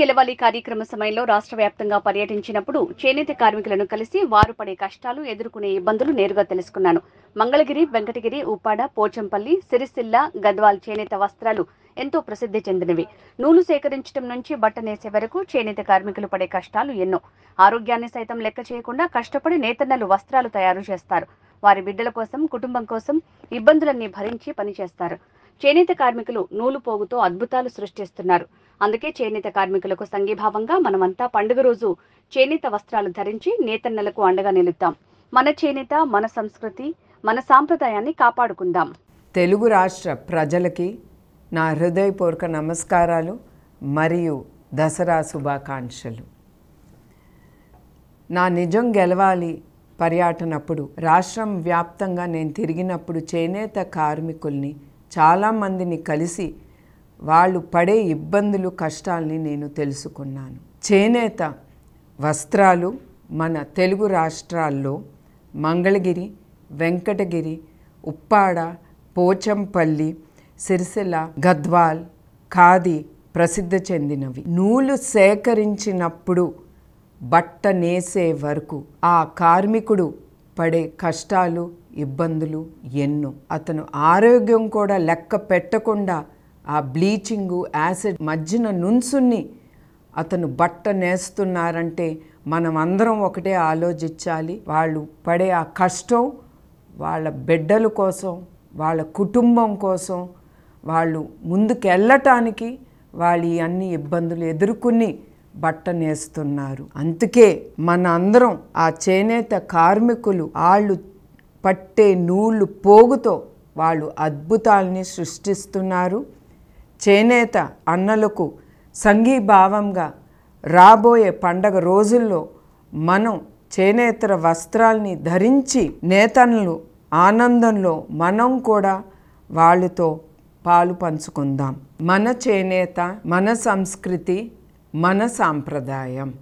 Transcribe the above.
గెలవాలి కార్యక్రమ సమయంలో రాష్ట్ర వ్యాప్తంగా పర్యటించినప్పుడు చేనేత కార్మికులను కలిసి వారు పడే కష్టాలు, ఎదుర్కొనే ఇబ్బందులు నేరుగా తెలుసుకున్నాను. మంగళగిరి, వెంకటగిరి, ఉప్పాడ, పోచంపల్లి, సిరిసిల్ల, గద్వాల్ చేనేత వస్త్రాలు ఎంతో ప్రసిద్ధి చెందినవి. నూలు సేకరించడం నుంచి బట్ట నేసే వరకు చేనేత కార్మికులు పడే కష్టాలు ఎన్నో. ఆరోగ్యాన్ని సైతం లెక్క చేయకుండా కష్టపడి నేతన్నలు వస్త్రాలు తయారు చేస్తారు. వారి బిడ్డల కోసం, కుటుంబం కోసం ఇబ్బందులన్నీ భరించి పనిచేస్తారు. చేనేత కార్మికులు నూలు పోగుతో అద్భుతాలు సృష్టిస్తున్నారు. అందుకే చేనేత కార్మికులకు సంఘీభావంగా మనమంతా పండుగ రోజు చేనేత వస్త్రాలు ధరించి నేతన్నలకు అండగా నిలుద్దాం. మన చేనేత, మన సంస్కృతి, మన సాంప్రదాయాన్ని కాపాడుకుందాం. తెలుగు రాష్ట్ర ప్రజలకి నా హృదయపూర్వక నమస్కారాలు మరియు దసరా శుభాకాంక్షలు. నా నిజం గెలవాలి పర్యటనప్పుడు రాష్ట్రం వ్యాప్తంగా నేను తిరిగినప్పుడు చేనేత కార్మికుల్ని చాలామందిని కలిసి వాళ్ళు పడే ఇబ్బందులు, కష్టాలని నేను తెలుసుకున్నాను. చేనేత వస్త్రాలు మన తెలుగు రాష్ట్రాల్లో మంగళగిరి, వెంకటగిరి, ఉప్పాడ, పోచంపల్లి, సిరిసిల్ల, గద్వాల్, ఖాదీ ప్రసిద్ధి చెందినవి. నూలు సేకరించినప్పుడు బట్ట నేసే వరకు ఆ కార్మికుడు పడే కష్టాలు, ఇబ్బందులు ఎన్నో. అతను ఆరోగ్యం కూడా లెక్క పెట్టకుండా ఆ బ్లీచింగు, యాసిడ్ మధ్యన నుంచుని అతను బట్ట నేస్తున్నారంటే మనం అందరం ఒకటే ఆలోచించాలి. వాళ్ళు పడే ఆ కష్టం వాళ్ళ బిడ్డల కోసం, వాళ్ళ కుటుంబం కోసం, వాళ్ళు ముందుకెళ్ళటానికి వాళ్ళు అన్ని ఇబ్బందులు ఎదుర్కొని బట్ట నేస్తున్నారు. అందుకే మన అందరం ఆ చేనేత కార్మికులు వాళ్ళు పట్టే నూలు పోగుతో వాళ్ళు అద్భుతాలని సృష్టిస్తున్నారు. చేనేత అన్నలకు సంఘీభావంగా రాబోయే పండగ రోజుల్లో మనం చేనేతర వస్త్రాల్ని ధరించి నేతన్నలు ఆనందంలో మనం కూడా వాళ్ళతో పాలు పంచుకుందాం. మన చేనేత, మన సంస్కృతి, మన సాంప్రదాయం.